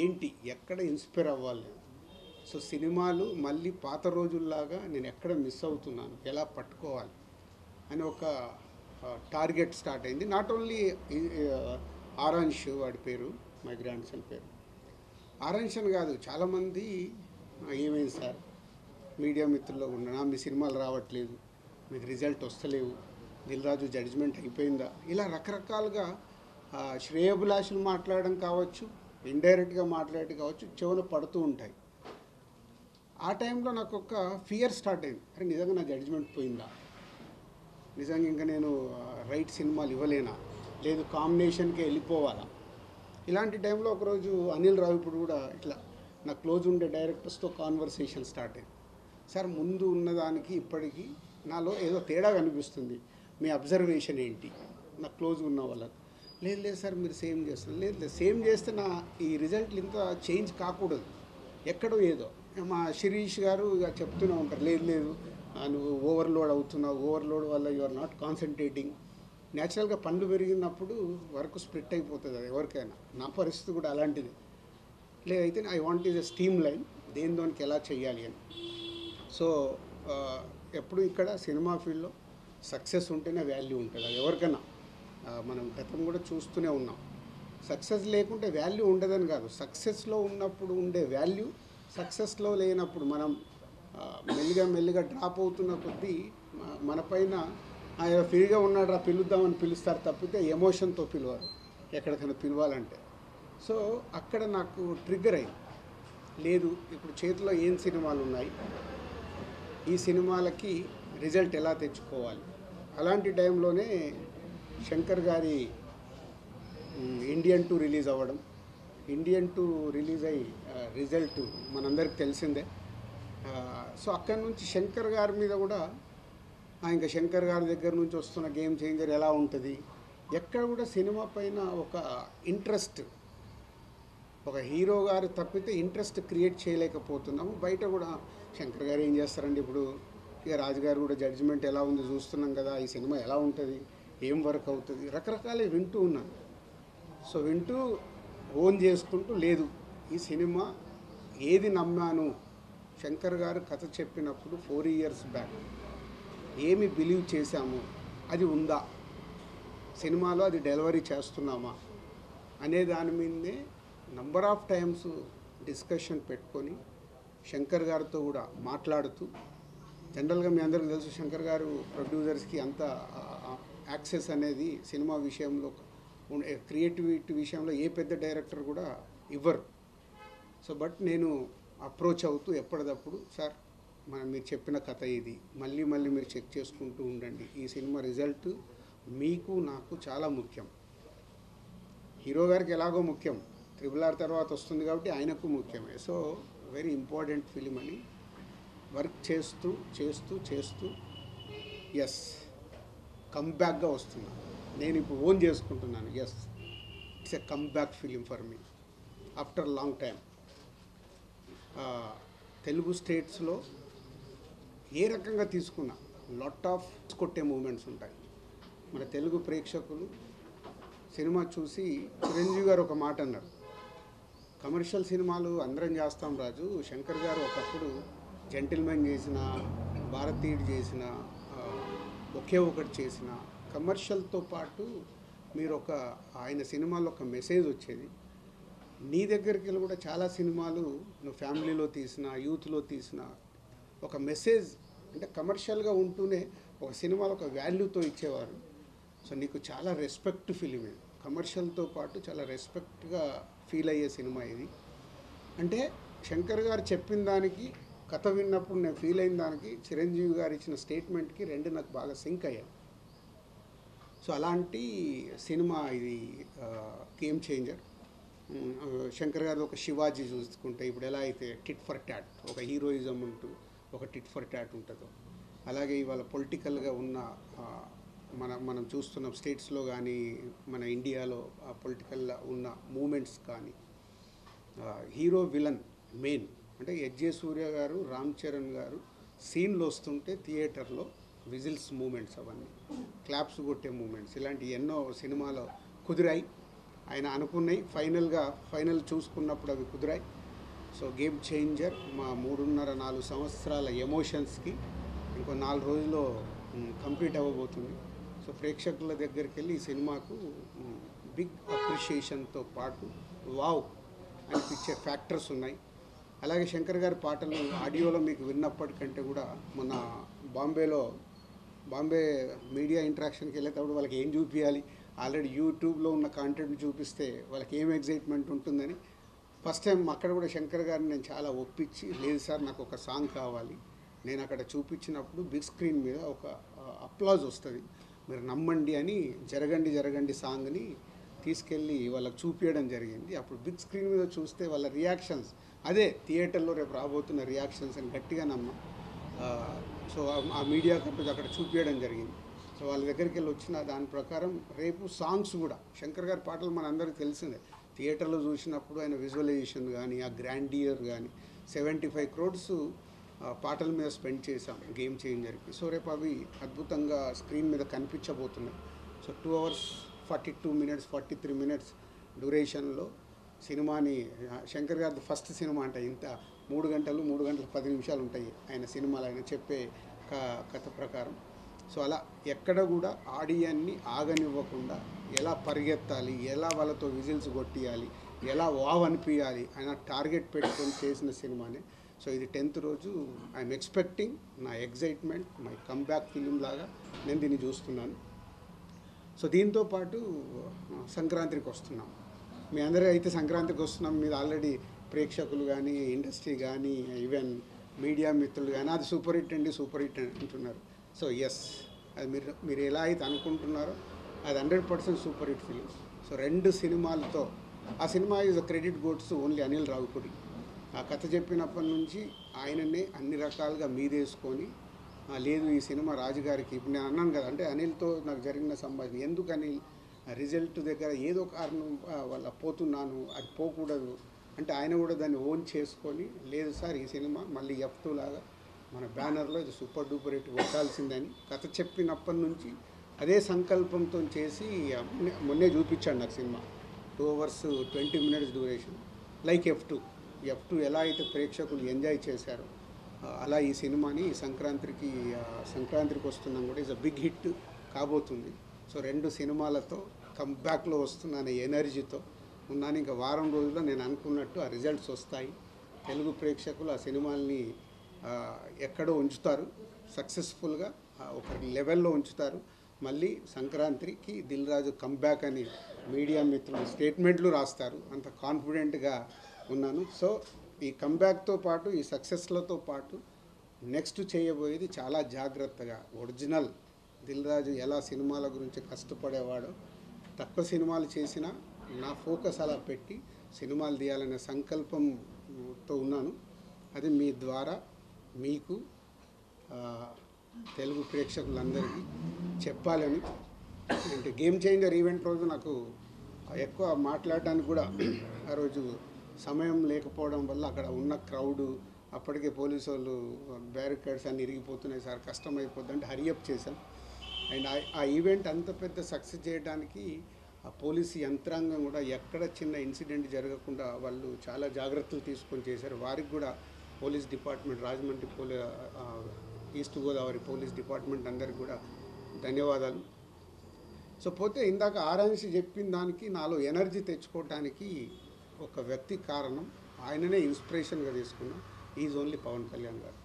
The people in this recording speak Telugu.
ఏంటి ఎక్కడ ఇన్స్పైర్ అవ్వాలి. సో సినిమాలు మళ్ళీ పాత రోజుల్లాగా నేను ఎక్కడ మిస్ అవుతున్నాను, ఎలా పట్టుకోవాలి అని ఒక టార్గెట్ స్టార్ట్ అయింది. నాట్ ఓన్లీ ఆరాంష్ వాడి పేరు, మై గ్రాండ్ సన్ పేరు ఆరాంష్ అని కాదు, చాలామంది ఏమైంది సార్ మీడియా మిత్రుల్లో ఉన్నా మీ సినిమాలు రావట్లేదు, మీకు రిజల్ట్ వస్తలేవు, దిల్ రాజు జడ్జిమెంట్ అయిపోయిందా, ఇలా రకరకాలుగా శ్రేయోభిలాషులు మాట్లాడడం కావచ్చు, ఇండైరెక్ట్గా మాట్లాడటం కావచ్చు, చెవున పడుతూ ఉంటాయి. ఆ టైంలో నాకు ఒక ఫియర్ స్టార్ట్ అయింది. అరే నిజంగా నా జడ్జిమెంట్ పోయిందా, నిజంగా ఇంకా నేను రైట్ సినిమాలు ఇవ్వలేనా, లేదు కాంబినేషన్కి వెళ్ళిపోవాలా. ఇలాంటి టైంలో ఒకరోజు అనిల్ రావిపూడి కూడా ఇట్లా నా క్లోజ్ ఉండే డైరెక్టర్స్తో కాన్వర్సేషన్ స్టార్ట్ అయింది. సార్ ముందు ఉన్నదానికి ఇప్పటికీ నాలో ఏదో తేడా కనిపిస్తుంది, మీ అబ్జర్వేషన్ ఏంటి, నా క్లోజ్ ఉన్న వాళ్ళకి. లేదు లేదు సార్ మీరు సేమ్ చేస్తున్నారు, లేదు లేదు సేమ్ చేస్తే నా ఈ రిజల్ట్లు ఇంత చేంజ్ కాకూడదు, ఎక్కడో ఏదో. మా శిరీష్ గారు ఇక చెప్తూనే ఉంటారు, లేదు లేదు నువ్వు ఓవర్లోడ్ అవుతున్నావు, ఓవర్లోడ్ వల్ల యు ఆర్ నాట్ కాన్సన్ట్రేటింగ్. న్యాచురల్గా పండ్లు పెరిగినప్పుడు వర్క్ స్ప్లిట్ అయిపోతుంది అది ఎవరికైనా, నా పరిస్థితి కూడా అలాంటిది. లేదైతే I want is a steam line, దేనికి ఎలా చేయాలి అని. సో ఎప్పుడు ఇక్కడ సినిమా ఫీల్డ్లో సక్సెస్ ఉంటేనే వాల్యూ ఉంటుంది, అది ఎవరికైనా. మనం గతం కూడా చూస్తూనే ఉన్నాం, సక్సెస్ లేకుంటే వాల్యూ ఉండదని కాదు, సక్సెస్లో ఉన్నప్పుడు ఉండే వాల్యూ సక్సెస్లో లేనప్పుడు మనం మెల్లిగా డ్రాప్ అవుతున్న కొద్దీ మన పైన ఫ్రీగా ఉన్నాడు పిలుద్దామని పిలుస్తారు తప్పితే ఎమోషన్తో పిలవరు ఎక్కడికైనా పిలవాలంటే. సో అక్కడ నాకు ట్రిగ్గర్ అయింది, లేదు ఇప్పుడు చేతిలో ఏం సినిమాలు ఉన్నాయి, ఈ సినిమాలకి రిజల్ట్ ఎలా తెచ్చుకోవాలి. అలాంటి టైంలోనే శంకర్ గారి ఇండియన్ 2 రిలీజ్ అవ్వడం, ఇండియన్ 2 రిలీజ్ అయ్యి రిజల్ట్ మనందరికి తెలిసిందే. సో అక్కడి నుంచి శంకర్ గారి మీద కూడా ఇంకా శంకర్ గారి దగ్గర నుంచి వస్తున్న గేమ్ చేంజర్ ఎలా ఉంటుంది, ఎక్కడ కూడా సినిమా పైన ఒక ఇంట్రెస్ట్, ఒక హీరో గారు తప్పితే ఇంట్రెస్ట్ క్రియేట్ చేయలేకపోతున్నాము. బయట కూడా శంకర్ గారు ఏం చేస్తారండి, ఇప్పుడు ఇక రాజుగారు కూడా జడ్జిమెంట్ ఎలా ఉంది చూస్తున్నాం కదా, ఈ సినిమా ఎలా ఉంటుంది, ఏం వర్క్ అవుతుంది, రకరకాల వింటూ ఉన్నాను. సో వింటూ ఓన్ చేసుకుంటూ, లేదు ఈ సినిమా ఏది నమ్మాను, శంకర్ గారు కథ చెప్పినప్పుడు 4 years బ్యాక్ ఏమి బిలీవ్ చేశాము అది ఉందా, సినిమాలో అది డెలివరీ చేస్తున్నామా అనే దాని మీదనే నంబర్ ఆఫ్ టైమ్స్ డిస్కషన్ పెట్టుకొని శంకర్ గారితో కూడా మాట్లాడుతూ, జనరల్గా మీ అందరికీ తెలుసు శంకర్ గారు ప్రొడ్యూసర్స్కి అంత యాక్సెస్ అనేది సినిమా విషయంలో, క్రియేటివిటీ విషయంలో ఏ పెద్ద డైరెక్టర్ కూడా ఇవ్వరు. సో బట్ నేను అప్రోచ్ అవుతూ ఎప్పటికప్పుడు, సార్ మీరు చెప్పిన కథ ఇది, మళ్ళీ మీరు చెక్ చేసుకుంటూ ఉండండి, ఈ సినిమా రిజల్ట్ మీకు నాకు చాలా ముఖ్యం, హీరో గారికి ఎలాగో ముఖ్యం, RRR తర్వాత వస్తుంది కాబట్టి ఆయనకు ముఖ్యమే. సో వెరీ ఇంపార్టెంట్ ఫిలిం అని వర్క్ చేస్తూ ఎస్ కమ్బ్యాక్గా వస్తున్నా, నేను ఇప్పుడు ఓన్ చేసుకుంటున్నాను, as it's a comeback film for me after long time. Telugu స్టేట్స్లో ఏ రకంగా తీసుకున్నా లాట్ ఆఫ్ కొట్టే మూమెంట్స్ ఉంటాయి. మన తెలుగు ప్రేక్షకులు సినిమా చూసి చిరంజీవి గారు ఒక మాట అన్నారు, కమర్షియల్ సినిమాలు అందరం చేస్తాం రాజు, శంకర్ గారు ఒకప్పుడు జెంటిల్మెన్ చేసిన, భారతీయుడు చేసిన, ఒకే ఒకటి చేసిన, కమర్షియల్తో పాటు మీరు ఆయన సినిమాలో ఒక మెసేజ్ వచ్చేది. నీ దగ్గరికి వెళ్ళి కూడా చాలా సినిమాలు నువ్వు ఫ్యామిలీలో తీసిన, యూత్లో తీసిన ఒక మెసేజ్, అంటే కమర్షియల్గా ఉంటూనే ఒక సినిమాలో ఒక వాల్యూతో ఇచ్చేవారు. సో నీకు చాలా రెస్పెక్ట్ ఫిలిం ఇది, కమర్షియల్తో పాటు చాలా రెస్పెక్ట్గా ఫీల్ అయ్యే సినిమా ఇది. అంటే శంకర్ గారు చెప్పిన దానికి, కథ విన్నప్పుడు నేను ఫీల్ అయిన దానికి, చిరంజీవి గారు ఇచ్చిన స్టేట్మెంట్కి రెండు నాకు బాగా సింక్ అయ్యాయి. సో అలాంటి సినిమా ఇది, గేమ్ చేంజర్. శంకర్ గారు ఒక శివాజీ చూసుకుంటే ఇప్పుడు ఎలా అయితే టిట్ ఫర్ ట్యాట్, ఒక హీరోయిజం ఉంటూ ఒక టిట్ ఫర్ ట్యాట్ ఉంటుందో, అలాగే ఇవాళ పొలిటికల్గా ఉన్న మనం చూస్తున్న స్టేట్స్లో కానీ మన ఇండియాలో పొలిటికల్గా ఉన్న మూమెంట్స్ కానీ, హీరో విలన్ మెయిన్ అంటే ఎస్జే సూర్య గారు, రామ్ చరణ్ గారు సీన్లు వస్తుంటే థియేటర్లో విజిల్స్ మూమెంట్స్, అవన్నీ క్లాప్స్ కొట్టే మూమెంట్స్, ఇలాంటి ఎన్నో సినిమాలో కుదిరాయి. ఆయన అనుకున్నాయి ఫైనల్ చూసుకున్నప్పుడు అవి కుదిరాయి. సో గేమ్ చేంజర్ మా 3.5-4 సంవత్సరాల ఎమోషన్స్కి ఇంకో 4 రోజుల్లో కంప్లీట్ అవ్వబోతుంది. సో ప్రేక్షకుల దగ్గరికి వెళ్ళి ఈ సినిమాకు బిగ్ అప్రిషియేషన్తో పాటు వావ్ అనిపించే ఫ్యాక్టర్స్ ఉన్నాయి. అలాగే శంకర్ గారి పాటలు ఆడియోలో మీకు విన్నప్పటికంటే కూడా మన బాంబే మీడియా ఇంటరాక్షన్కి వెళ్ళేటప్పుడు వాళ్ళకి ఏం చూపించాలి, ఆల్రెడీ యూట్యూబ్లో ఉన్న కాంటెంట్ చూపిస్తే వాళ్ళకి ఏం ఎగ్జైట్మెంట్ ఉంటుందని ఫస్ట్ టైం అక్కడ కూడా శంకర్ గారిని నేను చాలా ఒప్పించి, లేదు సార్ నాకు ఒక సాంగ్ కావాలి, నేను అక్కడ చూపించినప్పుడు బిగ్ స్క్రీన్ మీద ఒక అప్లాజ్ వస్తుంది, మీరు నమ్మండి అని జరగండి సాంగ్ని తీసుకెళ్ళి వాళ్ళకి చూపించడం జరిగింది. అప్పుడు బిగ్ స్క్రీన్ మీద చూస్తే వాళ్ళ రియాక్షన్స్ అదే థియేటర్లో రేపు రాబోతున్న రియాక్షన్స్ అని గట్టిగా నమ్మం. సో ఆ మీడియా కంపెనీ అక్కడ చూపించడం జరిగింది. సో వాళ్ళ దగ్గరికి వెళ్ళి వచ్చిన దాని ప్రకారం రేపు సాంగ్స్ కూడా శంకర్ గారి పాటలు మన అందరికీ తెలిసిందే. థియేటర్లో చూసినప్పుడు ఆయన విజువలైజేషన్ కానీ ఆ గ్రాండియర్ కానీ 75 crores పాటల మీద స్పెండ్ చేశాం గేమ్ చేంజర్కి. సో రేపు అవి అద్భుతంగా స్క్రీన్ మీద కనిపించబోతున్నాయి. సో 2 hours 42 minutes 43 minutes డ్యూరేషన్లో సినిమాని శంకర్ గారి ఫస్ట్ సినిమా అంటే ఇంత 3 గంటలు 10 నిమిషాలు ఉంటాయి ఆయన సినిమాలు, ఆయన చెప్పే కథ ప్రకారం. సో అలా ఎక్కడ కూడా ఆడియన్ని ఆగనివ్వకుండా ఎలా పరిగెత్తాలి, ఎలా వాళ్ళతో విజిల్స్ కొట్టియాలి, ఎలా వావ్ అనిపించాలి ఆయన టార్గెట్ పెట్టుకొని చేసిన సినిమానే. సో ఇది 10th రోజు ఐఎమ్ ఎక్స్పెక్టింగ్, నా ఎగ్జైట్మెంట్ మై కమ్బ్యాక్ ఫిలిం లాగా నేను దీన్ని చూస్తున్నాను. సో దీంతోపాటు సంక్రాంతికి వస్తున్నాం. మీ అందరూ అయితే సంక్రాంతికి వస్తున్నాం, మీరు ఆల్రెడీ ప్రేక్షకులు కానీ ఇండస్ట్రీ కానీ ఈవెన్ మీడియా మిత్రులు కానీ అది సూపర్ హిట్ అంటున్నారు. సో ఎస్, అది మీరు ఎలా అయితే అనుకుంటున్నారో అది 100% సూపర్ హిట్ ఫిలిం. సో 2 సినిమాలతో ఆ cinema is credit గోడ్స్ only Anil Ravipudi. ఆ కథ చెప్పినప్పటి నుంచి ఆయననే అన్ని రకాలుగా మీదేసుకొని, లేదు ఈ సినిమా రాజుగారికి, ఇప్పుడు నేను అన్నాను కదా, అంటే అనిల్తో నాకు జరిగిన సంభాషణ, ఎందుకు అనిల్ రిజల్ట్ దగ్గర ఏదో కారణం వల్ల పోతున్నాను, అది పోకూడదు అంటే ఆయన కూడా దాన్ని ఓన్ చేసుకొని, లేదు సార్ ఈ సినిమా మళ్ళీ F2 లాగా మన బ్యానర్లో ఇది సూపర్ డూపర్ హిట్ కొట్టాల్సిందని కథ చెప్పినప్పటి నుంచి అదే సంకల్పంతో చేసి మొన్నే చూపించాడు నాకు cinema. 2 hours 20 minutes duration, like F2 ఎలా అయితే ప్రేక్షకులు ఎంజాయ్ చేశారో అలా ఈ సినిమాని సంక్రాంతికి వస్తున్నాం కూడా ఈజ్ అ బిగ్ హిట్ కాబోతుంది. సో 2 సినిమాలతో కంబ్యాక్లో వస్తున్న ఎనర్జీతో ఉన్నాను. ఇంకా వారం రోజుల్లో నేను అనుకున్నట్టు ఆ రిజల్ట్స్ వస్తాయి. తెలుగు ప్రేక్షకులు ఆ సినిమాల్ని ఎక్కడో ఉంచుతారు, సక్సెస్ఫుల్గా ఒక లెవెల్లో ఉంచుతారు. మళ్ళీ సంక్రాంతికి దిల్ రాజు కంబ్యాక్ అని మీడియా మిత్రులు స్టేట్మెంట్లు రాస్తారు, అంత కాన్ఫిడెంట్గా ఉన్నాను. సో ఈ కంబ్యాక్తో పాటు ఈ సక్సెస్లతో పాటు నెక్స్ట్ చేయబోయేది చాలా జాగ్రత్తగా ఒరిజినల్ దిల్ రాజు ఎలా సినిమాల గురించి కష్టపడేవాడో, తక్కువ సినిమాలు చేసినా నా ఫోకస్ అలా పెట్టి సినిమాలు తీయాలనే సంకల్పంతో ఉన్నాను. అది మీ ద్వారా మీకు తెలుగు ప్రేక్షకులందరికీ చెప్పాలని. అంటే గేమ్ చేంజర్ ఈవెంట్ రోజు నాకు ఎక్కువ మాట్లాడడానికి కూడా ఆ రోజు సమయం లేకపోవడం వల్ల అక్కడ ఉన్న క్రౌడు, అప్పటికే పోలీసు వాళ్ళు బ్యారికేడ్స్ అన్నీ ఇరిగిపోతున్నాయి సార్, కష్టమైపోద్ది అంటే హరియప్ చేశాం. అండ్ ఆ ఈవెంట్ అంత పెద్ద సక్సెస్ చేయడానికి ఆ పోలీసు యంత్రాంగం కూడా ఎక్కడ చిన్న ఇన్సిడెంట్ జరగకుండా వాళ్ళు చాలా జాగ్రత్తలు తీసుకొని చేశారు. వారికి కూడా police department, Rajahmundry east Godavari police department అందరికి కూడా ధన్యవాదాలు. సో పోతే ఇందాక ఆరాంశి చెప్పిన దానికి నాలో ఎనర్జీ తెచ్చుకోవడానికి ఒక వ్యక్తి కారణం, ఆయననే ఇన్స్పిరేషన్గా తీసుకున్నాం. ఈజ్ ఓన్లీ పవన్ కళ్యాణ్ గారు.